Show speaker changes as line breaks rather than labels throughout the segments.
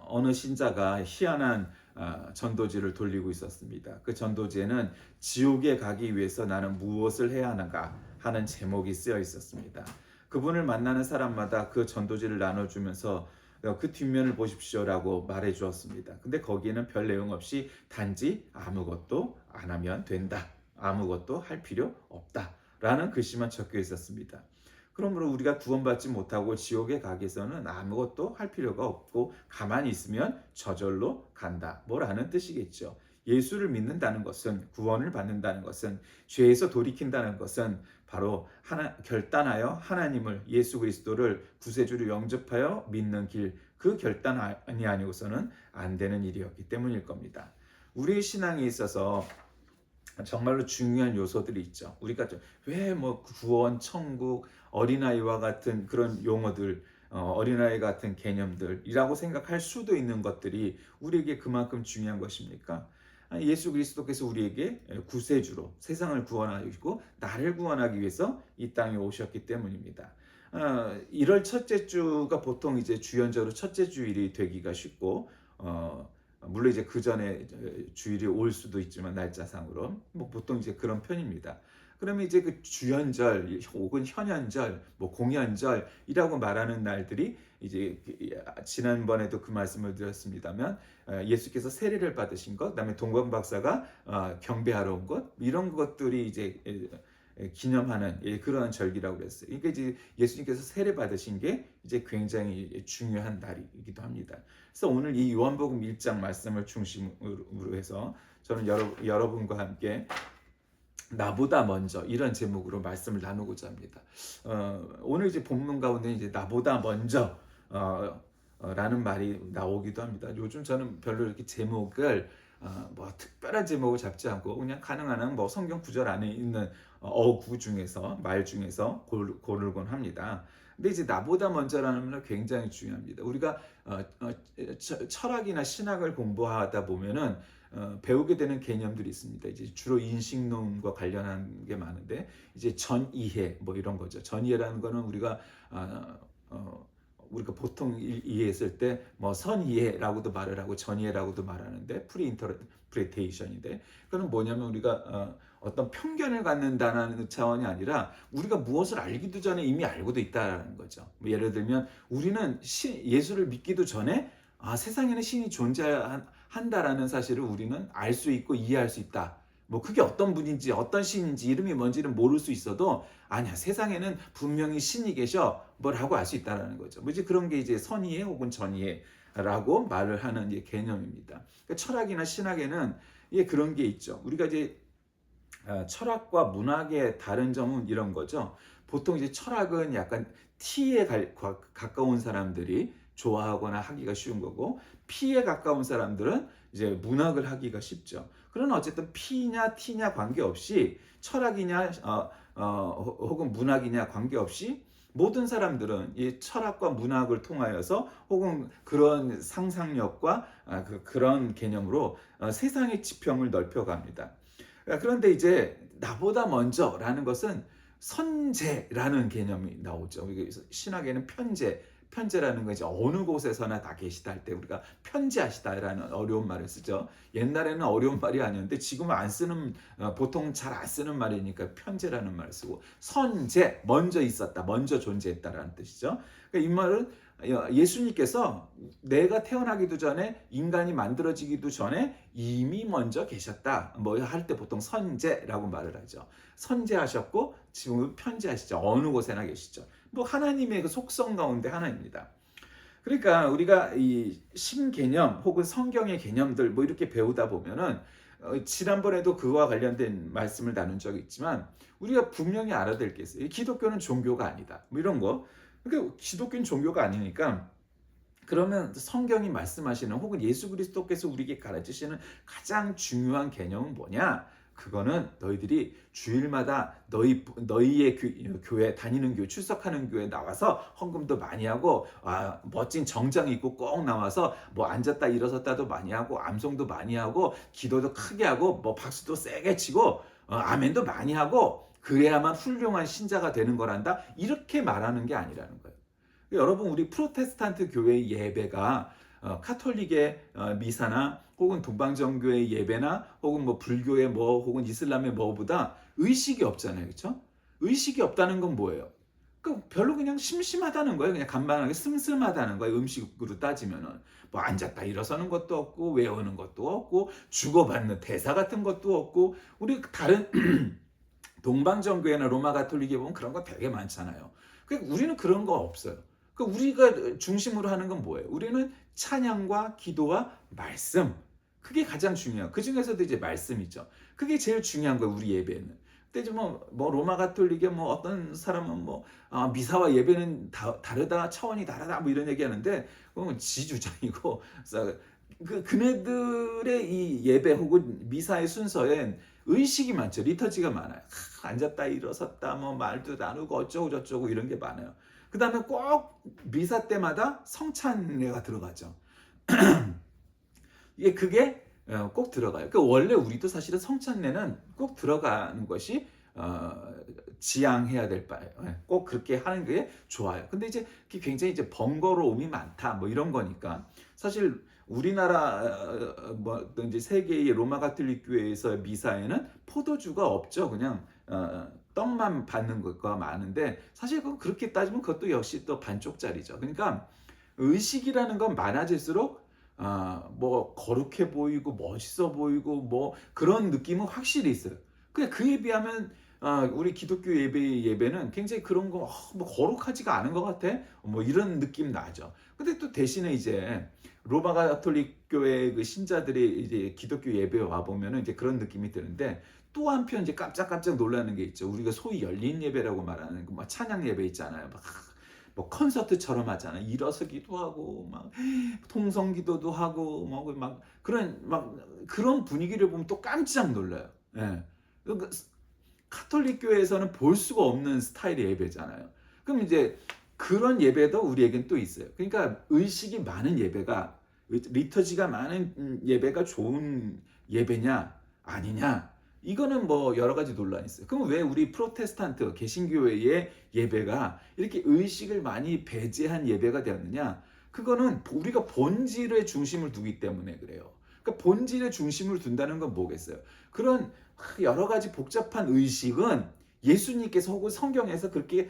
어느 신자가 희한한 전도지를 돌리고 있었습니다. 그 전도지에는 지옥에 가기 위해서 나는 무엇을 해야 하는가 하는 제목이 쓰여 있었습니다. 그분을 만나는 사람마다 그 전도지를 나눠주면서 그 뒷면을 보십시오라고 말해 주었습니다. 근데 거기에는 별 내용 없이 단지 아무것도 안 하면 된다. 아무것도 할 필요 없다. 라는 글씨만 적혀 있었습니다. 그러므로 우리가 구원받지 못하고 지옥에 가기 위해서는 아무것도 할 필요가 없고 가만히 있으면 저절로 간다. 뭐라는 뜻이겠죠. 예수를 믿는다는 것은, 구원을 받는다는 것은, 죄에서 돌이킨다는 것은 바로 결단하여 하나님을, 예수 그리스도를 구세주로 영접하여 믿는 길, 그 결단이 아니고서는 안 되는 일이었기 때문일 겁니다. 우리의 신앙에 있어서 정말로 중요한 요소들이 있죠. 우리가 왜 뭐 구원, 천국, 어린아이와 같은 그런 용어들, 어린아이 같은 개념들이라고 생각할 수도 있는 것들이 우리에게 그만큼 중요한 것입니까? 예수 그리스도께서 우리에게 구세주로 세상을 구원하시고 나를 구원하기 위해서 이 땅에 오셨기 때문입니다. 1월 첫째 주가 보통 이제 주연절로 첫째 주일이 되기가 쉽고, 물론 이제 그 전에 주일이 올 수도 있지만 날짜상으로 뭐 보통 이제 그런 편입니다. 그러면 이제 그 주연절 혹은 현연절, 뭐 공연절이라고 말하는 날들이 이제 지난번에도 그 말씀을 드렸습니다만, 예수께서 세례를 받으신 것, 그다음에 동방박사가 경배하러 온 것, 이런 것들이 이제 기념하는 그러한 절기라고 그랬어요. 그러니까 이제 예수님께서 세례 받으신 게 이제 굉장히 중요한 날이기도 합니다. 그래서 오늘 이 요한복음 1장 말씀을 중심으로 해서 저는 여러분과 함께 나보다 먼저 이런 제목으로 말씀을 나누고자 합니다. 오늘 이제 본문 가운데 이제 나보다 먼저 라는 말이 나오기도 합니다. 요즘 저는 별로 이렇게 제목을 뭐 특별한 제목을 잡지 않고 그냥 가능한 한 뭐 성경 구절 안에 있는 어구 중에서, 말 중에서 고르곤 합니다. 근데 이제 나보다 먼저라는 말은 굉장히 중요합니다. 우리가 철학이나 신학을 공부하다 보면은 배우게 되는 개념들이 있습니다. 이제 주로 인식론과 관련한 게 많은데, 이제 전이해 뭐 이런 거죠. 전이해라는 거는 우리가 보통 이해했을 때 뭐 선이해라고도 말을 하고 전이해라고도 말하는데, 프리인터프리테이션인데, 그건 뭐냐면 우리가 어떤 편견을 갖는다는 차원이 아니라 우리가 무엇을 알기도 전에 이미 알고도 있다는 거죠. 뭐 예를 들면 우리는 예수를 믿기도 전에 세상에는 신이 존재한다라는 사실을 우리는 알 수 있고 이해할 수 있다. 뭐 그게 어떤 분인지 어떤 신인지 이름이 뭔지는 모를 수 있어도, 아니야, 세상에는 분명히 신이 계셔, 뭐라고 알 수 있다라는 거죠. 뭐 이제 그런 게 이제 선이해 혹은 전이해라고 말을 하는 이제 개념입니다. 그러니까 철학이나 신학에는 그런 게 있죠. 우리가 이제 철학과 문학의 다른 점은 이런 거죠. 보통 이제 철학은 약간 T에 가까운 사람들이 좋아하거나 하기가 쉬운 거고, P에 가까운 사람들은 이제 문학을 하기가 쉽죠. 그러나 어쨌든 P냐 T냐 관계없이, 철학이냐 혹은 문학이냐 관계없이 모든 사람들은 이 철학과 문학을 통하여서 혹은 그런 상상력과 그런 개념으로 세상의 지평을 넓혀갑니다. 그런데 이제 나보다 먼저라는 것은 선제라는 개념이 나오죠. 신학에는 편제라는 거 이제 어느 곳에서나 다 계시다 할 때 우리가 편지하시다라는 어려운 말을 쓰죠. 옛날에는 어려운 말이 아니었는데 지금은 안 쓰는, 보통 잘 안 쓰는 말이니까 편제라는 말을 쓰고, 선제, 먼저 있었다, 먼저 존재했다라는 뜻이죠. 그러니까 이 말은 예수님께서 내가 태어나기도 전에, 인간이 만들어지기도 전에 이미 먼저 계셨다, 뭐 할 때 보통 선제라고 말을 하죠. 선제하셨고 지금은 편지하시죠. 어느 곳에나 계시죠. 뭐 하나님의 그 속성 가운데 하나입니다. 그러니까 우리가 이 신개념 혹은 성경의 개념들 뭐 이렇게 배우다 보면은, 지난번에도 그와 관련된 말씀을 나눈 적이 있지만, 우리가 분명히 알아야 될 게 있어요. 기독교는 종교가 아니다, 뭐 이런 거. 그러니까 기독교는 종교가 아니니까, 그러면 성경이 말씀하시는 혹은 예수 그리스도께서 우리에게 가르치시는 가장 중요한 개념은 뭐냐? 그거는 너희들이 주일마다 너희의 교회 다니는 교회, 출석하는 교회 나와서 헌금도 많이 하고, 멋진 정장 입고 꼭 나와서 뭐 앉았다 일어섰다도 많이 하고, 암송도 많이 하고, 기도도 크게 하고, 뭐 박수도 세게 치고, 아멘도 많이 하고, 그래야만 훌륭한 신자가 되는 거란다, 이렇게 말하는 게 아니라는 거예요. 여러분, 우리 프로테스탄트 교회의 예배가 카톨릭의 미사나 혹은 동방정교의 예배나 혹은 뭐 불교의 뭐 혹은 이슬람의 뭐보다 의식이 없잖아요. 그렇죠? 의식이 없다는 건 뭐예요? 그 별로 그냥 심심하다는 거예요. 그냥 간단하게 슴슴하다는 거예요. 음식으로 따지면은 뭐 앉았다 일어서는 것도 없고 외우는 것도 없고 주고받는 대사 같은 것도 없고 우리 다른 동방정교회나 로마 가톨릭에 보면 그런 거 되게 많잖아요. 그러니까 우리는 그런 거 없어요. 그러니까 우리가 중심으로 하는 건 뭐예요? 우리는 찬양과 기도와 말씀. 그게 가장 중요해요. 그 중에서도 이제 말씀이죠. 그게 제일 중요한 거예요, 우리 예배는. 근데 이제 뭐 로마 가톨릭에 뭐 어떤 사람은 뭐 미사와 예배는 다르다, 차원이 다르다, 뭐 이런 얘기하는데 그건 지주장이고 그네들의 이 예배 혹은 미사의 순서엔 의식이 많죠. 리터지가 많아요. 앉았다 일어섰다 뭐 말도 나누고 어쩌고 저쩌고 이런 게 많아요. 그 다음에 꼭 미사 때마다 성찬례가 들어가죠. 그게 꼭 들어가요. 그 원래 우리도 사실은 성찬례는 꼭 들어가는 것이 지향해야 될 바예요. 꼭 그렇게 하는 게 좋아요. 근데 이제 굉장히 이제 번거로움이 많다 뭐 이런 거니까 사실 우리나라 뭐 이제 세계의 로마 가톨릭 교회에서 미사에는 포도주가 없죠. 그냥 떡만 받는 것과 많은데 사실 그건 그렇게 따지면 그것도 역시 또 반쪽짜리죠. 그러니까 의식이라는 건 많아질수록 뭐 거룩해 보이고 멋있어 보이고 뭐 그런 느낌은 확실히 있어요. 근데 그에 비하면 우리 기독교 예배는 굉장히 그런 거 뭐 거룩하지가 않은 것 같아. 뭐 이런 느낌 나죠. 근데 또 대신에 이제 로마 가톨릭 교회 그 신자들이 이제 기독교 예배에 와 보면은 이제 그런 느낌이 드는데 또 한편 이제 깜짝깜짝 놀라는 게 있죠. 우리가 소위 열린 예배라고 말하는 그 뭐 찬양 예배 있잖아요. 뭐 콘서트처럼 하잖아요. 일어서기도 하고 막 통성 기도도 하고 막 그런 분위기를 보면 또 깜짝 놀라요. 예. 그 카톨릭 교회에서는 볼 수가 없는 스타일의 예배잖아요. 그럼 이제 그런 예배도 우리에겐 또 있어요. 그러니까 의식이 많은 예배가 리터지가 많은 예배가 좋은 예배냐 아니냐 이거는 뭐 여러 가지 논란이 있어요. 그럼 왜 우리 프로테스탄트 개신교회의 예배가 이렇게 의식을 많이 배제한 예배가 되었느냐? 그거는 우리가 본질의 중심을 두기 때문에 그래요. 그러니까 본질의 중심을 둔다는 건 뭐겠어요? 그런 여러 가지 복잡한 의식은 예수님께서 혹은 성경에서 그렇게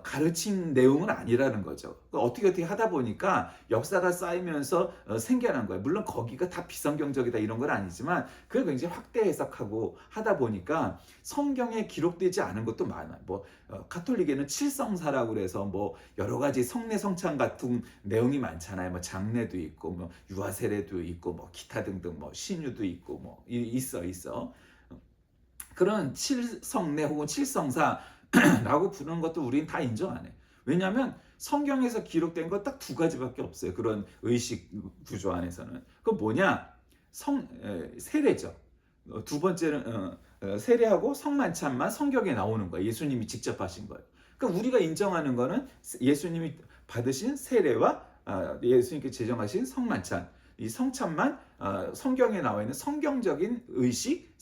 가르친 내용은 아니라는 거죠. 어떻게 하다 보니까 역사가 쌓이면서 생겨난 거예요. 물론 거기가 다 비성경적이다 이런 건 아니지만 그걸 굉장히 확대 해석하고 하다 보니까 성경에 기록되지 않은 것도 많아요. 뭐 가톨릭에는 칠성사라고 그래서 뭐 여러 가지 성례 성찬 같은 내용이 많잖아요. 뭐 장례도 있고 뭐 유아 세례도 있고 뭐 기타 등등 뭐 신유도 있고 뭐 있어. 그런 칠성례 혹은 칠성사라고 부르는 것도 우리는 다 인정 안 해. 왜냐하면 성경에서 기록된 거 딱 두 가지밖에 없어요. 그런 의식 구조 안에서는. 그 뭐냐? 세례죠. 두 번째는 세례하고 성만찬만 성경에 나오는 거예요. 예수님이 직접 하신 거예요. 그러니까 우리가 인정하는 거는 예수님이 받으신 세례와 예수님께 제정하신 성만찬. 이 성찬만 성경에 나와 있는 성경적인 의식,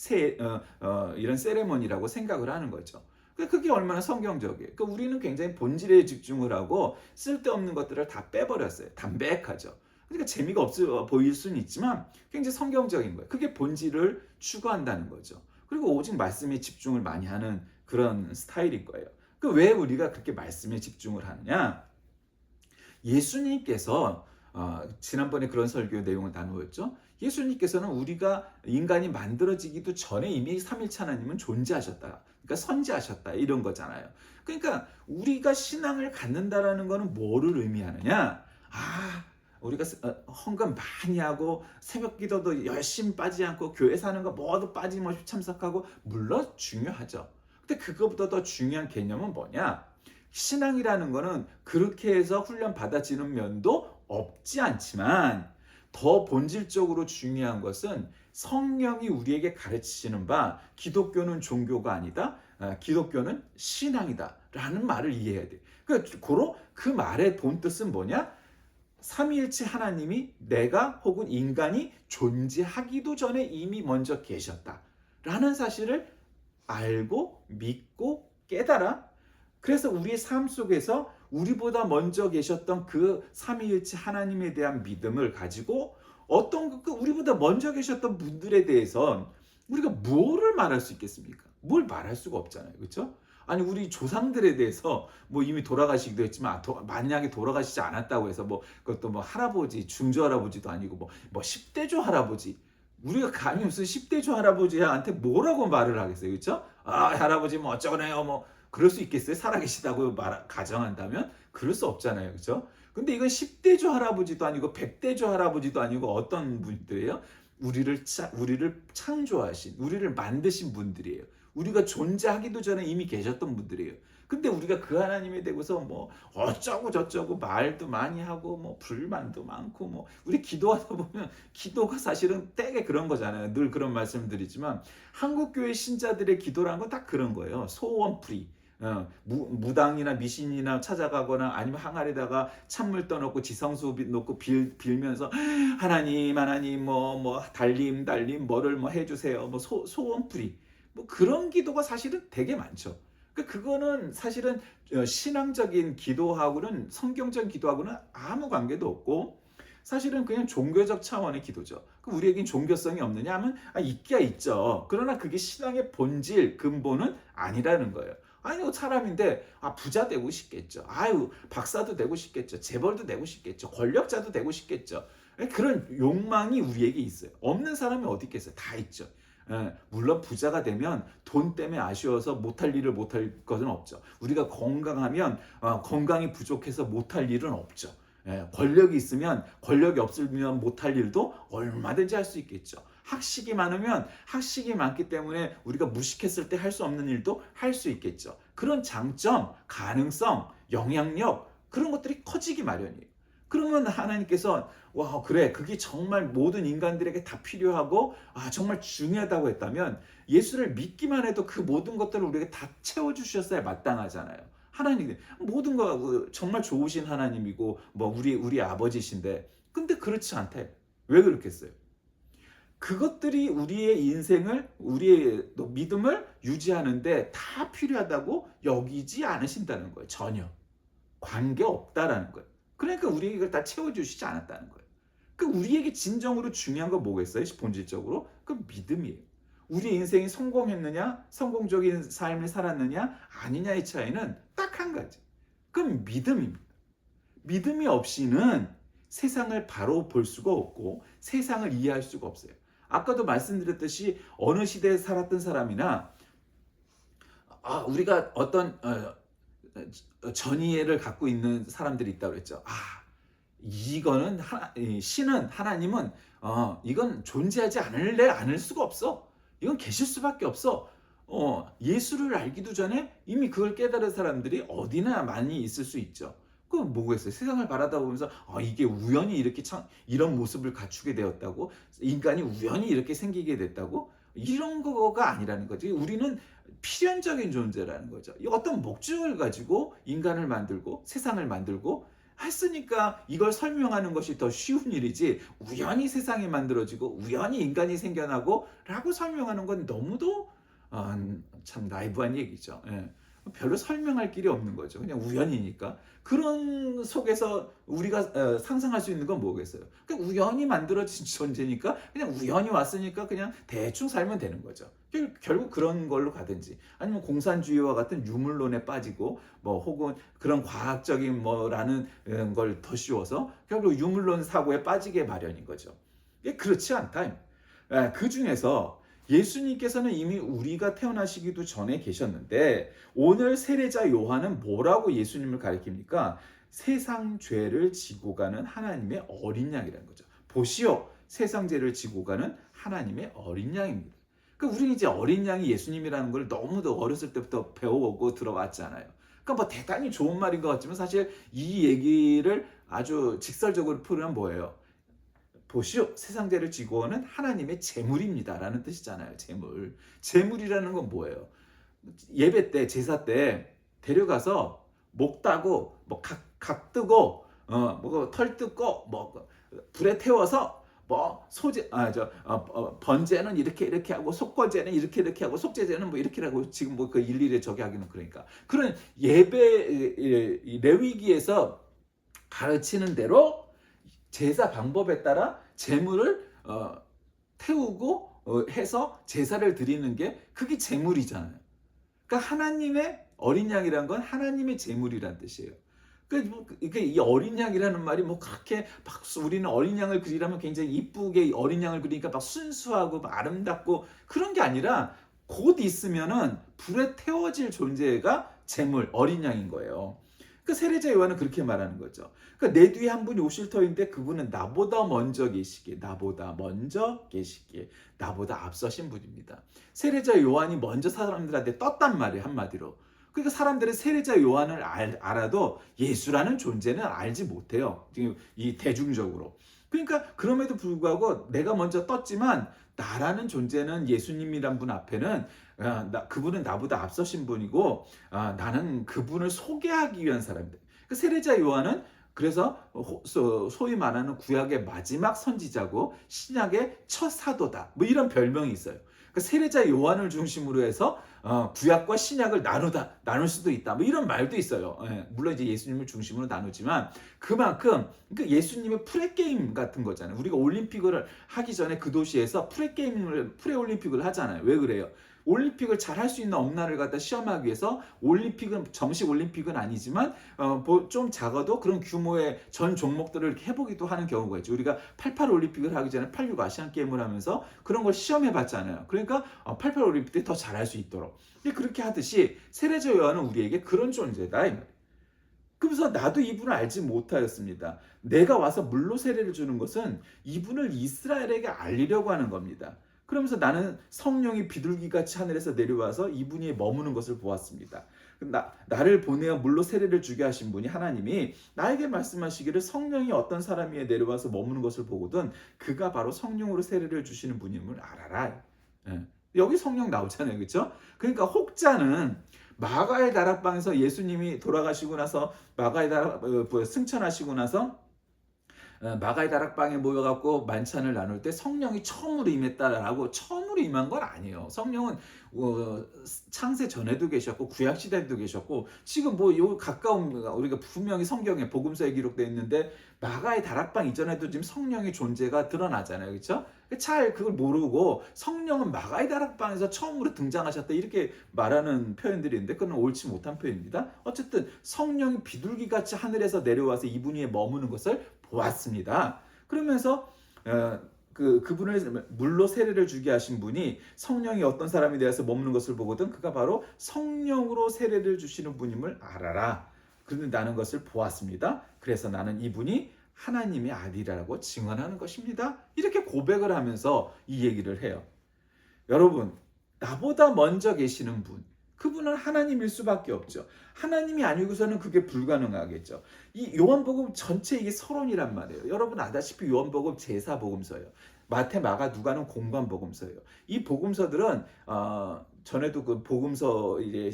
이런 세레머니라고 생각을 하는 거죠. 그게 얼마나 성경적이에요. 그러니까 우리는 굉장히 본질에 집중을 하고 쓸데없는 것들을 다 빼버렸어요. 담백하죠. 그러니까 재미가 없어 보일 수는 있지만 굉장히 성경적인 거예요. 그게 본질을 추구한다는 거죠. 그리고 오직 말씀에 집중을 많이 하는 그런 스타일인 거예요. 왜 우리가 그렇게 말씀에 집중을 하느냐? 예수님께서 지난번에 그런 설교 내용을 나누었죠. 예수님께서는 우리가 인간이 만들어지기도 전에 이미 삼일체 하나님은 존재하셨다. 그러니까 선지하셨다. 이런 거잖아요. 그러니까 우리가 신앙을 갖는다라는 거는 뭐를 의미하느냐? 우리가 헌금 많이 하고 새벽 기도도 열심히 빠지지 않고 교회 사는 거 모두 빠짐없이 참석하고 물론 중요하죠. 근데 그것보다 더 중요한 개념은 뭐냐? 신앙이라는 거는 그렇게 해서 훈련 받아지는 면도 없지 않지만 더 본질적으로 중요한 것은 성령이 우리에게 가르치시는 바 기독교는 종교가 아니다. 기독교는 신앙이다. 라는 말을 이해해야 돼. 그 말의 본 뜻은 뭐냐? 삼위일체 하나님이 내가 혹은 인간이 존재하기도 전에 이미 먼저 계셨다. 라는 사실을 알고 믿고 깨달아 그래서 우리의 삶 속에서 우리보다 먼저 계셨던 그 삼위일체 하나님에 대한 믿음을 가지고 어떤 우리보다 먼저 계셨던 분들에 대해선 우리가 뭐를 말할 수 있겠습니까? 뭘 말할 수가 없잖아요. 그렇죠? 아니 우리 조상들에 대해서 뭐 이미 돌아가시기도 했지만 만약에 돌아가시지 않았다고 해서 뭐 그것도 뭐 할아버지 중조 할아버지도 아니고 뭐 10대조 할아버지 우리가 감히 무슨 10대조 할아버지한테 뭐라고 말을 하겠어요. 그렇죠? 아 할아버지 뭐 어쩌고네요 뭐 그럴 수 있겠어요? 살아계시다고 가정한다면 그럴 수 없잖아요. 그렇죠? 근데 이건 10대조 할아버지도 아니고 100대조 할아버지도 아니고 어떤 분들이에요? 우리를 창조하신, 우리를 만드신 분들이에요. 우리가 존재하기도 전에 이미 계셨던 분들이에요. 근데 우리가 그 하나님에 대해서 뭐 어쩌고 저쩌고 말도 많이 하고 뭐 불만도 많고 뭐 우리 기도하다 보면 기도가 사실은 되게 그런 거잖아요. 늘 그런 말씀드리지만 한국 교회 신자들의 기도라는 건 딱 그런 거예요. 소원풀이. 무당이나 미신이나 찾아가거나 아니면 항아리에다가 찬물 떠놓고 지성수 놓고 빌면서 하나님 뭐 달님 뭐를 뭐 해주세요 뭐 소원풀이 뭐 그런 기도가 사실은 되게 많죠. 그거는 사실은 신앙적인 기도하고는 성경적 기도하고는 아무 관계도 없고 사실은 그냥 종교적 차원의 기도죠. 우리에겐 종교성이 없느냐 하면 있기야 있죠. 그러나 그게 신앙의 본질 근본은 아니라는 거예요. 아니 사람인데 부자 되고 싶겠죠. 아유 박사도 되고 싶겠죠. 재벌도 되고 싶겠죠. 권력자도 되고 싶겠죠. 그런 욕망이 우리에게 있어요. 없는 사람이 어디 있겠어요. 다 있죠. 물론 부자가 되면 돈 때문에 아쉬워서 못할 일을 못할 것은 없죠. 우리가 건강하면 건강이 부족해서 못할 일은 없죠. 권력이 있으면 권력이 없으면 못할 일도 얼마든지 할 수 있겠죠. 학식이 많으면 학식이 많기 때문에 우리가 무식했을 때 할 수 없는 일도 할 수 있겠죠. 그런 장점, 가능성, 영향력 그런 것들이 커지기 마련이에요. 그러면 하나님께서 와 그래 그게 정말 모든 인간들에게 다 필요하고 정말 중요하다고 했다면 예수를 믿기만 해도 그 모든 것들을 우리에게 다 채워주셨어야 마땅하잖아요. 하나님 모든 거 정말 좋으신 하나님이고 뭐 우리 아버지신데 근데 그렇지 않다. 왜 그렇겠어요? 그것들이 우리의 인생을 우리의 믿음을 유지하는데 다 필요하다고 여기지 않으신다는 거예요. 전혀 관계 없다라는 거예요. 그러니까 우리에게 이걸 다 채워주시지 않았다는 거예요. 그 우리에게 진정으로 중요한 건 뭐겠어요? 본질적으로 그 믿음이에요. 우리 인생이 성공했느냐, 성공적인 삶을 살았느냐, 아니냐의 차이는 딱 한 가지. 그건 믿음입니다. 믿음이 없이는 세상을 바로 볼 수가 없고 세상을 이해할 수가 없어요. 아까도 말씀드렸듯이 어느 시대에 살았던 사람이나 우리가 어떤 전이해를 갖고 있는 사람들이 있다고 그랬죠. 이거는 신은 하나님은 이건 존재하지 않을 수가 없어. 이건 계실 수밖에 없어. 예수를 알기도 전에 이미 그걸 깨달은 사람들이 어디나 많이 있을 수 있죠. 그건 뭐겠어요? 세상을 바라다 보면서 이게 우연히 이렇게 이런 모습을 갖추게 되었다고? 인간이 우연히 이렇게 생기게 됐다고? 이런 거가 아니라는 거지. 우리는 필연적인 존재라는 거죠. 어떤 목적을 가지고 인간을 만들고 세상을 만들고 했으니까 이걸 설명하는 것이 더 쉬운 일이지 우연히 세상이 만들어지고 우연히 인간이 생겨나고 라고 설명하는 건 너무도 참 나이브한 얘기죠. 예. 별로 설명할 길이 없는 거죠. 그냥 우연이니까. 그런 속에서 우리가 상상할 수 있는 건 뭐겠어요? 그냥 우연히 만들어진 존재니까 그냥 우연히 왔으니까 그냥 대충 살면 되는 거죠. 결국 그런 걸로 가든지 아니면 공산주의와 같은 유물론에 빠지고 뭐 혹은 그런 과학적인 뭐라는 걸 더 씌워서 결국 유물론 사고에 빠지게 마련인 거죠. 그렇지 않다. 그 중에서 예수님께서는 이미 우리가 태어나시기도 전에 계셨는데 오늘 세례자 요한은 뭐라고 예수님을 가리킵니까? 세상 죄를 지고 가는 하나님의 어린 양이라는 거죠. 보시오, 세상 죄를 지고 가는 하나님의 어린 양입니다. 우리는 이제 어린 양이 예수님이라는 걸 너무도 어렸을 때부터 배워오고 들어왔잖아요. 그러니까 뭐 대단히 좋은 말인 것 같지만 사실 이 얘기를 아주 직설적으로 풀으면 뭐예요? 보시오, 세상 죄를 지고 오는 하나님의 제물입니다 라는 뜻이잖아요. 제물이라는 건 뭐예요? 예배 때 제사 때 데려가서 목 따고 뭐 각 뜨고 뭐 털 뜯고 뭐 불에 태워서 뭐 소제 번제는 이렇게 하고 속거제는 이렇게 하고 속제제는 뭐 이렇게 하고 지금 뭐 그 일일이 저기 하기는 그러니까 그런 예배 이 레위기에서 가르치는 대로 제사 방법에 따라 제물을 태우고 해서 제사를 드리는 게 그게 제물이잖아요. 그러니까 하나님의 어린 양이란 건 하나님의 제물이란 뜻이에요. 그러니까 이 어린 양이라는 말이 뭐 그렇게 막 우리는 어린 양을 그리려면 굉장히 이쁘게 어린 양을 그리니까 막 순수하고 막 아름답고 그런 게 아니라 곧 있으면은 불에 태워질 존재가 제물 어린 양인 거예요. 그 세례자 요한은 그렇게 말하는 거죠. 그러니까 내 뒤에 한 분이 오실 터인데 그분은 나보다 먼저 계시기에 나보다 앞서신 분입니다. 세례자 요한이 먼저 사람들한테 떴단 말이에요. 한마디로. 그러니까 사람들은 세례자 요한을 알아도 예수라는 존재는 알지 못해요. 지금 이 대중적으로. 그러니까 그럼에도 불구하고 내가 먼저 떴지만 나라는 존재는 예수님이란 분 앞에는 그분은 나보다 앞서신 분이고 나는 그분을 소개하기 위한 사람이다. 그 세례자 요한은 그래서 소위 말하는 구약의 마지막 선지자고 신약의 첫 사도다. 뭐 이런 별명이 있어요. 그 세례자 요한을 중심으로 해서 구약과 신약을 나눌 수도 있다. 뭐 이런 말도 있어요. 예, 물론 이제 예수님을 중심으로 나누지만 그만큼 그 예수님의 프레게임 같은 거잖아요. 우리가 올림픽을 하기 전에 그 도시에서 프레올림픽을 하잖아요. 왜 그래요? 올림픽을 잘 할 수 있는 업날을 갖다 시험하기 위해서 올림픽은 정식 올림픽은 아니지만 좀 작아도 그런 규모의 전 종목들을 이렇게 해보기도 하는 경우가 있죠. 우리가 88 올림픽을 하기 전에 86 아시안 게임을 하면서 그런 걸 시험해 봤잖아요. 그러니까 88 올림픽 때 더 잘할 수 있도록. 근데 그렇게 하듯이 세례자 요한은 우리에게 그런 존재다 이 말이에요. 그래서 나도 이분을 알지 못하였습니다. 내가 와서 물로 세례를 주는 것은 이분을 이스라엘에게 알리려고 하는 겁니다. 그러면서 나는 성령이 비둘기같이 하늘에서 내려와서 이분이 머무는 것을 보았습니다. 나를 보내어 물로 세례를 주게 하신 분이 하나님이 나에게 말씀하시기를 성령이 어떤 사람 위에 내려와서 머무는 것을 보거든 그가 바로 성령으로 세례를 주시는 분임을 알아라. 예. 여기 성령 나오잖아요. 그렇죠? 그러니까 혹자는 마가의 다락방에서 예수님이 돌아가시고 나서 마가의 다락 승천하시고 나서 마가의 다락방에 모여갖고 만찬을 나눌 때 성령이 처음으로 임했다라고 처음으로 임한 건 아니에요. 성령은 창세 전에도 계셨고 구약 시대에도 계셨고 지금 뭐 요 가까운 우리가 분명히 성경에 복음서에 기록되어 있는데 마가의 다락방 이전에도 지금 성령의 존재가 드러나잖아요. 그렇죠? 잘 그걸 모르고 성령은 마가의 다락방에서 처음으로 등장하셨다 이렇게 말하는 표현들이 있는데 그건 옳지 못한 표현입니다. 어쨌든 성령이 비둘기같이 하늘에서 내려와서 이분 위에 머무는 것을 보았습니다. 그러면서 그분을 물로 세례를 주게 하신 분이 성령이 어떤 사람이 되어서 머무는 것을 보거든 그가 바로 성령으로 세례를 주시는 분임을 알아라. 그런데 나는 것을 보았습니다. 그래서 나는 이분이 하나님의 아들이라고 증언하는 것입니다. 이렇게 고백을 하면서 이 얘기를 해요. 여러분, 나보다 먼저 계시는 분, 그분은 하나님일 수밖에 없죠. 하나님이 아니고서는 그게 불가능하겠죠. 이 요한복음 전체 이게 서론이란 말이에요. 여러분 아다시피 요한복음 제사복음서예요. 마태, 마가, 누가는 공관복음서예요. 이 복음서들은 전에도 그 복음서 이제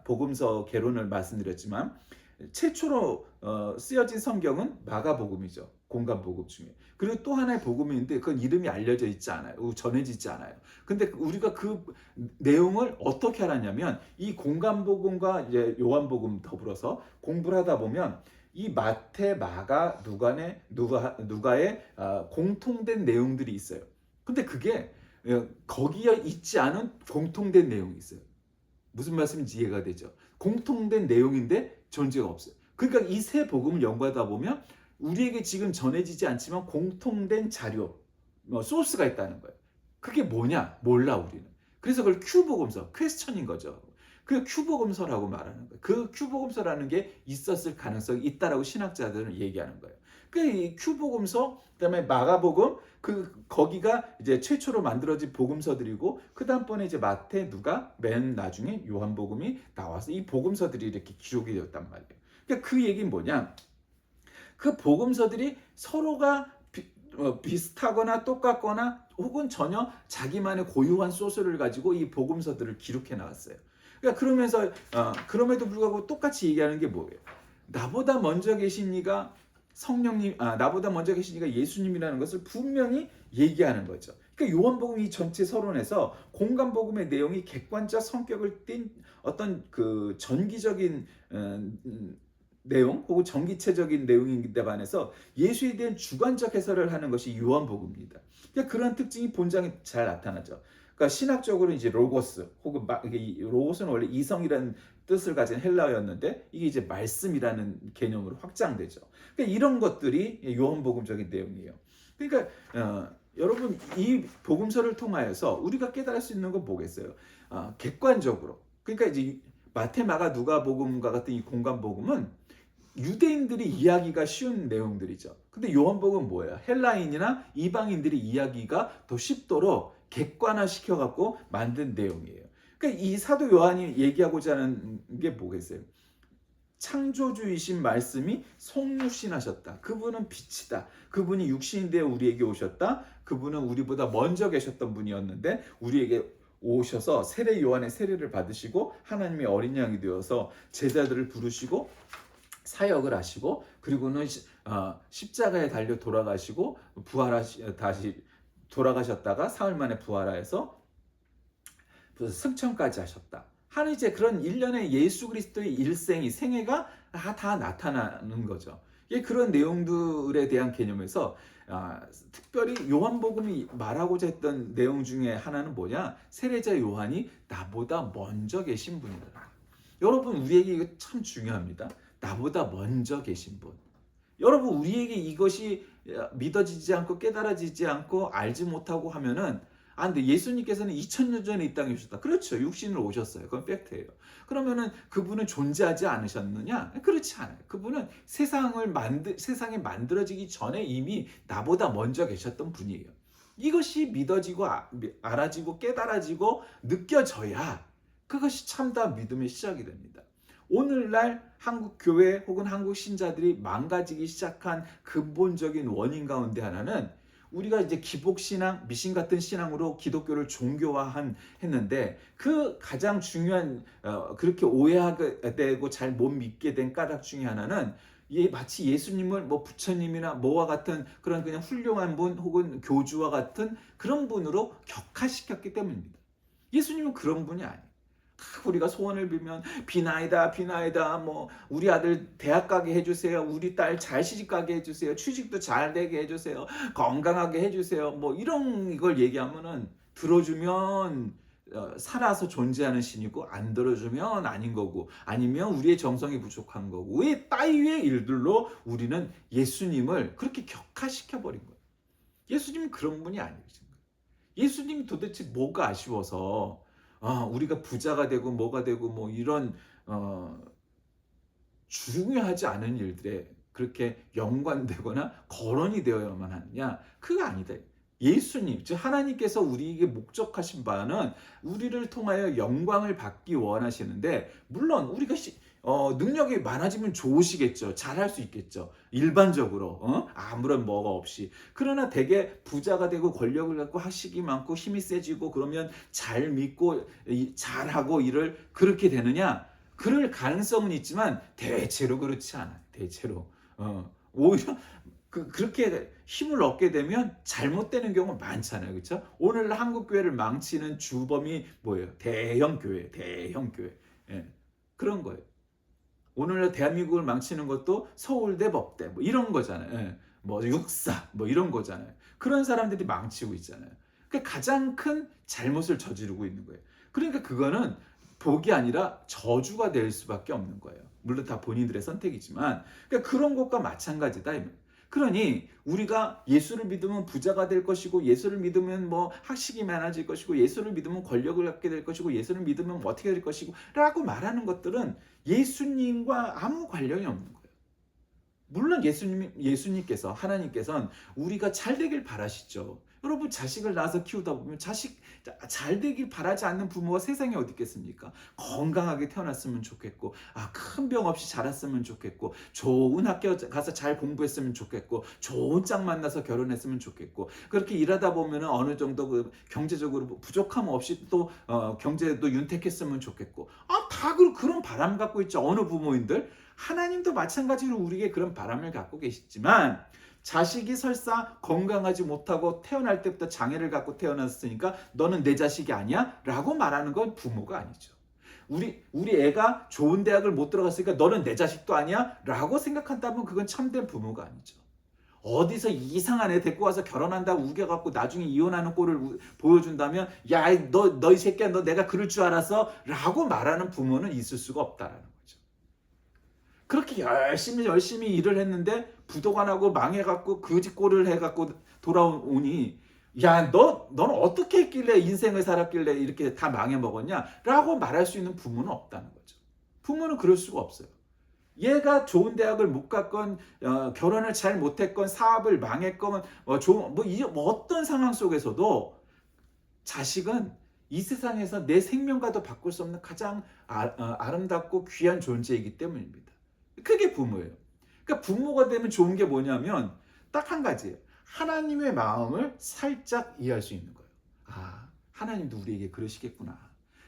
복음서 개론을 말씀드렸지만 최초로 쓰여진 성경은 마가복음이죠. 공관복음 중에. 그리고 또 하나의 복음이 있는데 그건 이름이 알려져 있지 않아요. 전해지지 않아요. 근데 우리가 그 내용을 어떻게 알았냐면 이 공관복음과 이제 요한복음 더불어서 공부를 하다 보면 이 마태, 마가, 누가의 공통된 내용들이 있어요. 근데 그게 거기에 있지 않은 공통된 내용이 있어요. 무슨 말씀인지 이해가 되죠? 공통된 내용인데 존재가 없어요. 그러니까 이 세 복음을 연구하다 보면 우리에게 지금 전해지지 않지만 공통된 자료, 소스가 있다는 거예요. 그게 뭐냐? 몰라 우리는. 그래서 그걸 Q복음서, 퀘스천인 거죠. 그 Q복음서라고 말하는 거예요. 그 Q복음서라는 게 있었을 가능성이 있다라고 신학자들은 얘기하는 거예요. 이 Q복음서, 그다음에 마가복음, 거기가 이제 최초로 만들어진 복음서들이고 그 다음번에 이제 마태, 누가, 맨 나중에 요한복음이 나와서 이 복음서들이 이렇게 기록이 되었단 말이에요. 그러니까 그 얘기는 뭐냐? 그 복음서들이 서로가 비슷하거나 똑같거나 혹은 전혀 자기만의 고유한 소스를 가지고 이 복음서들을 기록해 나왔어요. 그러니까 그러면서 그럼에도 불구하고 똑같이 얘기하는 게 뭐예요? 나보다 먼저 계신 이가 성령님, 나보다 먼저 계시니까 예수님이라는 것을 분명히 얘기하는 거죠. 그러니까 요한복음 이 전체 서론에서 공간복음의 내용이 객관적 성격을 띤 어떤 그 전기적인 내용 혹은 전기체적인 내용인데 반해서 예수에 대한 주관적 해설을 하는 것이 요한복음입니다. 그러니까 그런 특징이 본장에 잘 나타나죠. 그러니까 신학적으로 이제 로고스 혹은 이게 로고스는 원래 이성이라는 뜻을 가진 헬라어였는데 이게 이제 말씀이라는 개념으로 확장되죠. 그러니까 이런 것들이 요한복음적인 내용이에요. 그러니까 여러분 이 복음서를 통하여서 우리가 깨달을 수 있는 건 뭐겠어요? 객관적으로. 그러니까 이제 마태, 마가, 누가복음과 같은 이 공간복음은 유대인들이 이해하기가 쉬운 내용들이죠. 근데 요한복음은 뭐예요? 헬라인이나 이방인들이 이해하기가 더 쉽도록 객관화시켜 갖고 만든 내용이에요. 그러니까 이 사도 요한이 얘기하고자 하는 게 뭐겠어요? 창조주이신 말씀이 성육신하셨다. 그분은 빛이다. 그분이 육신이 되어 우리에게 오셨다. 그분은 우리보다 먼저 계셨던 분이었는데 우리에게 오셔서 세례 요한의 세례를 받으시고 하나님의 어린 양이 되어서 제자들을 부르시고 사역을 하시고 그리고는 십자가에 달려 돌아가시고 다시 돌아가셨다가 사흘 만에 부활하여서 승천까지 하셨다. 하는 이제 그런 일련의 예수 그리스도의 일생이 생애가 다 나타나는 거죠. 이게 그런 내용들에 대한 개념에서 특별히 요한복음이 말하고자 했던 내용 중에 하나는 뭐냐? 세례자 요한이 나보다 먼저 계신 분이다. 여러분 우리에게 이거 참 중요합니다. 나보다 먼저 계신 분. 여러분 우리에게 이것이 믿어지지 않고 깨달아지지 않고 알지 못하고 하면은 근데 예수님께서는 2000년 전에 이 땅에 오셨다. 그렇죠. 육신으로 오셨어요. 그건 팩트예요. 그러면은 그분은 존재하지 않으셨느냐? 그렇지 않아요. 그분은 세상이 만들어지기 전에 이미 나보다 먼저 계셨던 분이에요. 이것이 믿어지고 알아지고 깨달아지고 느껴져야 그것이 참다 믿음의 시작이 됩니다. 오늘날 한국 교회 혹은 한국 신자들이 망가지기 시작한 근본적인 원인 가운데 하나는 우리가 이제 기복신앙, 미신 같은 신앙으로 기독교를 종교화했는데 그 가장 중요한 그렇게 오해하게 되고 잘 못 믿게 된 까닭 중에 하나는 마치 예수님을 뭐 부처님이나 뭐와 같은 그런 그냥 훌륭한 분 혹은 교주와 같은 그런 분으로 격화시켰기 때문입니다. 예수님은 그런 분이 아니에요. 우리가 소원을 빌면 비나이다 뭐 우리 아들 대학 가게 해주세요, 우리 딸 잘 시집 가게 해주세요, 취직도 잘 되게 해주세요, 건강하게 해주세요, 뭐 이런 걸 얘기하면은 들어주면 살아서 존재하는 신이고 안 들어주면 아닌 거고 아니면 우리의 정성이 부족한 거고 왜 따위의 일들로 우리는 예수님을 그렇게 격화시켜 버린 거예요. 예수님은 그런 분이 아니신 거예요. 예수님이 도대체 뭐가 아쉬워서 우리가 부자가 되고 뭐가 되고 뭐 이런 중요하지 않은 일들에 그렇게 연관되거나 거론이 되어야만 하느냐? 그거 아니다. 예수님, 즉 하나님께서 우리에게 목적하신 바는 우리를 통하여 영광을 받기 원하시는데 물론 우리가 능력이 많아지면 좋으시겠죠. 잘할 수 있겠죠. 일반적으로 아무런 뭐가 없이. 그러나 대개 부자가 되고 권력을 갖고 학식이 많고 힘이 세지고 그러면 잘 믿고 잘하고 일을 그렇게 되느냐? 그럴 가능성은 있지만 대체로 그렇지 않아요. 대체로 오히려 그렇게 힘을 얻게 되면 잘못되는 경우가 많잖아요. 그렇죠? 오늘 한국 교회를 망치는 주범이 뭐예요? 대형 교회. 예. 그런 거예요. 오늘날 대한민국을 망치는 것도 서울대, 법대 뭐 이런 거잖아요. 예. 뭐 육사 뭐 이런 거잖아요. 그런 사람들이 망치고 있잖아요. 그러니까 가장 큰 잘못을 저지르고 있는 거예요. 그러니까 그거는 복이 아니라 저주가 될 수밖에 없는 거예요. 물론 다 본인들의 선택이지만 그러니까 그런 것과 마찬가지다. 그러니 우리가 예수를 믿으면 부자가 될 것이고 예수를 믿으면 뭐 학식이 많아질 것이고 예수를 믿으면 권력을 갖게 될 것이고 예수를 믿으면 뭐 어떻게 될 것이고 라고 말하는 것들은 예수님과 아무 관련이 없는 거예요. 물론 예수님께서 하나님께서는 우리가 잘 되길 바라시죠. 여러분 자식을 낳아서 키우다 보면 자식 잘 되길 바라지 않는 부모가 세상에 어디 있겠습니까? 건강하게 태어났으면 좋겠고 큰 병 없이 자랐으면 좋겠고 좋은 학교 가서 잘 공부했으면 좋겠고 좋은 짝 만나서 결혼했으면 좋겠고 그렇게 일하다 보면 어느 정도 그 경제적으로 부족함 없이 또 경제도 윤택했으면 좋겠고 다 그런 바람 갖고 있죠. 어느 부모인들 하나님도 마찬가지로 우리에게 그런 바람을 갖고 계시지만 자식이 설사 건강하지 못하고 태어날 때부터 장애를 갖고 태어났으니까 너는 내 자식이 아니야? 라고 말하는 건 부모가 아니죠. 우리 애가 좋은 대학을 못 들어갔으니까 너는 내 자식도 아니야? 라고 생각한다면 그건 참된 부모가 아니죠. 어디서 이상한 애 데리고 와서 결혼한다고 우겨갖고 나중에 이혼하는 꼴을 보여준다면 야, 너 이 새끼야, 너 내가 그럴 줄 알았어? 라고 말하는 부모는 있을 수가 없다라는 거죠. 그렇게 열심히 일을 했는데 부도가 나고 망해갖고 거지꼴을 해갖고 돌아오니 야, 너는 어떻게 했길래 인생을 살았길래 이렇게 다 망해먹었냐? 라고 말할 수 있는 부모는 없다는 거죠. 부모는 그럴 수가 없어요. 얘가 좋은 대학을 못 갔건 결혼을 잘 못했건 사업을 망했건 어떤 상황 속에서도 자식은 이 세상에서 내 생명과도 바꿀 수 없는 가장 아름답고 귀한 존재이기 때문입니다. 그게 부모예요. 그러니까 부모가 되면 좋은 게 뭐냐면 딱 한 가지예요. 하나님의 마음을 살짝 이해할 수 있는 거예요. 아, 하나님도 우리에게 그러시겠구나.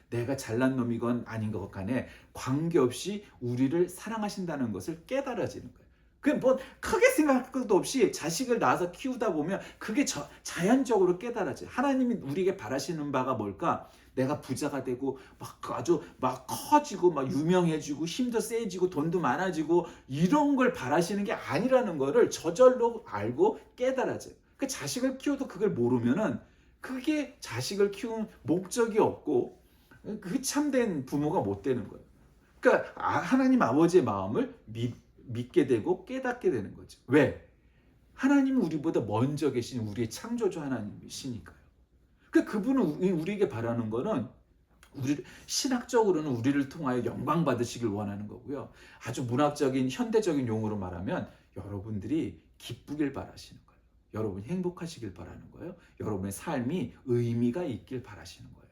내가 잘난 놈이건 아닌 것 간에 관계없이 우리를 사랑하신다는 것을 깨달아지는 거예요. 그냥 뭐 크게 생각할 것도 없이 자식을 낳아서 키우다 보면 그게 자연적으로 깨달아져요. 하나님이 우리에게 바라시는 바가 뭘까? 내가 부자가 되고 막 아주 막 커지고 막 유명해지고 힘도 세지고 돈도 많아지고 이런 걸 바라시는 게 아니라는 거를 저절로 알고 깨달아져요. 그 자식을 키워도 그걸 모르면은 그게 자식을 키우는 목적이 없고 그 참된 부모가 못 되는 거예요. 그러니까 하나님 아버지의 마음을 믿게 되고 깨닫게 되는 거죠. 왜? 하나님은 우리보다 먼저 계신 우리의 창조주 하나님이시니까요. 그러니까 그분은 우리에게 바라는 거는 신학적으로는 우리를 통하여 영광 받으시길 원하는 거고요. 아주 문학적인 현대적인 용어로 말하면 여러분들이 기쁘길 바라시는 거예요. 여러분이 행복하시길 바라는 거예요. 여러분의 삶이 의미가 있길 바라시는 거예요.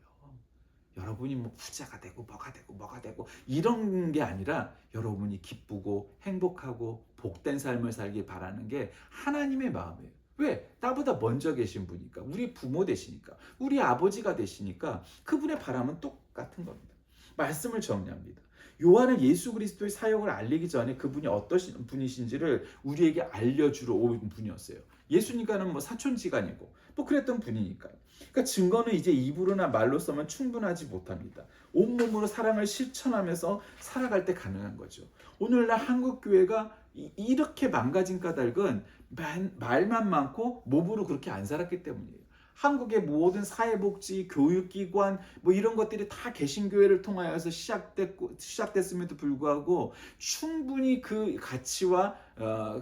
여러분이 뭐 부자가 되고 뭐가 되고 이런 게 아니라 여러분이 기쁘고 행복하고 복된 삶을 살길 바라는 게 하나님의 마음이에요. 왜? 나보다 먼저 계신 분이니까, 우리 부모 되시니까, 우리 아버지가 되시니까 그분의 바람은 똑같은 겁니다. 말씀을 정리합니다. 요한은 예수 그리스도의 사역을 알리기 전에 그분이 어떤 분이신지를 우리에게 알려주러 온 분이었어요. 예수님과는 뭐 사촌지간이고 뭐 그랬던 분이니까요. 그러니까 증거는 이제 입으로나 말로서만 충분하지 못합니다. 온몸으로 사랑을 실천하면서 살아갈 때 가능한 거죠. 오늘날 한국 교회가 이렇게 망가진 까닭은 말만 많고 몸으로 그렇게 안 살았기 때문이에요. 한국의 모든 사회복지, 교육기관 뭐 이런 것들이 다 개신교회를 통하여서 시작됐음에도 불구하고 충분히 그 가치와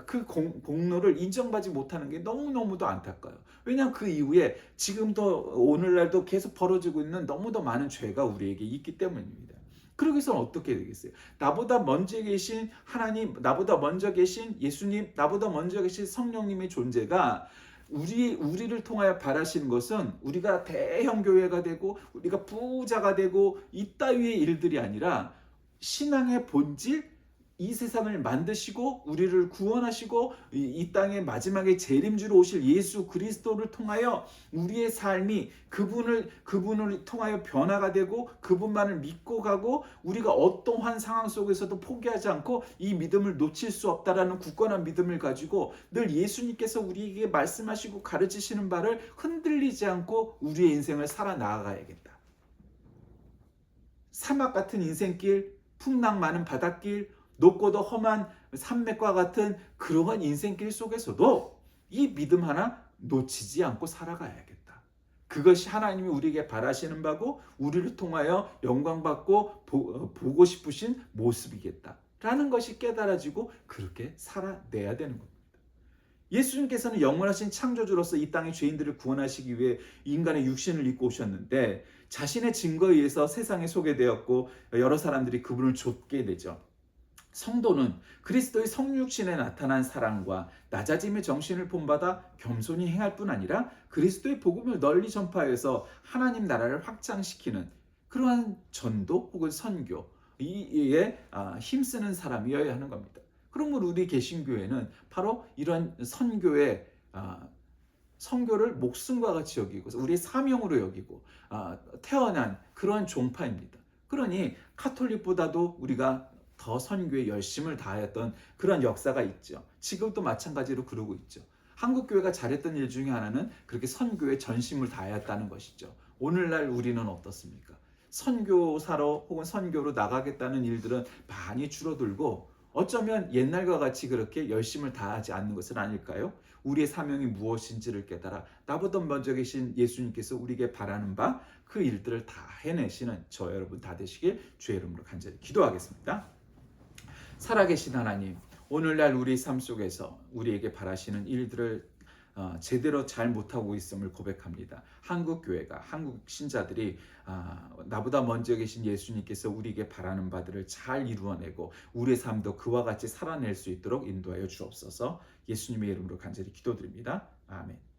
그 공로를 인정받지 못하는 게 너무너무도 안타까워요. 왜냐하면 그 이후에 지금도 오늘날도 계속 벌어지고 있는 너무도 많은 죄가 우리에게 있기 때문입니다. 그러기 위해서는 어떻게 되겠어요? 나보다 먼저 계신 하나님, 나보다 먼저 계신 예수님, 나보다 먼저 계신 성령님의 존재가 우리를 통하여 바라시는 것은 우리가 대형 교회가 되고 우리가 부자가 되고 이따위의 일들이 아니라 신앙의 본질, 이 세상을 만드시고 우리를 구원하시고 이 땅에 마지막에 재림주로 오실 예수 그리스도를 통하여 우리의 삶이 그분을 통하여 변화가 되고 그분만을 믿고 가고 우리가 어떠한 상황 속에서도 포기하지 않고 이 믿음을 놓칠 수 없다라는 굳건한 믿음을 가지고 늘 예수님께서 우리에게 말씀하시고 가르치시는 바를 흔들리지 않고 우리의 인생을 살아 나아가야겠다. 사막 같은 인생길, 풍랑 많은 바닷길, 높고도 험한 산맥과 같은 그러한 인생길 속에서도 이 믿음 하나 놓치지 않고 살아가야겠다. 그것이 하나님이 우리에게 바라시는 바고 우리를 통하여 영광받고 보고 싶으신 모습이겠다. 라는 것이 깨달아지고 그렇게 살아내야 되는 겁니다. 예수님께서는 영원하신 창조주로서 이 땅의 죄인들을 구원하시기 위해 인간의 육신을 입고 오셨는데 자신의 증거에 의해서 세상에 소개되었고 여러 사람들이 그분을 좇게 되죠. 성도는 그리스도의 성육신에 나타난 사랑과 낮아짐의 정신을 본받아 겸손히 행할 뿐 아니라 그리스도의 복음을 널리 전파해서 하나님 나라를 확장시키는 그러한 전도 혹은 선교에 힘쓰는 사람이어야 하는 겁니다. 그러면 우리 개신교회는 바로 이런 선교를 목숨과 같이 여기고 우리의 사명으로 여기고 태어난 그러한 종파입니다. 그러니 카톨릭보다도 우리가 더 선교에 열심을 다하였던 그런 역사가 있죠. 지금도 마찬가지로 그러고 있죠. 한국 교회가 잘했던 일 중에 하나는 그렇게 선교에 전심을 다하였다는 것이죠. 오늘날 우리는 어떻습니까? 선교사로 혹은 선교로 나가겠다는 일들은 많이 줄어들고 어쩌면 옛날과 같이 그렇게 열심을 다하지 않는 것은 아닐까요? 우리의 사명이 무엇인지를 깨달아 나보다 먼저 계신 예수님께서 우리에게 바라는 바 그 일들을 다 해내시는 저 여러분 다 되시길 주의 이름으로 간절히 기도하겠습니다. 살아계신 하나님, 오늘날 우리 삶 속에서 우리에게 바라시는 일들을 제대로 잘 못하고 있음을 고백합니다. 한국 교회가, 한국 신자들이 나보다 먼저 계신 예수님께서 우리에게 바라는 바들을 잘 이루어내고 우리의 삶도 그와 같이 살아낼 수 있도록 인도하여 주옵소서. 예수님의 이름으로 간절히 기도드립니다. 아멘.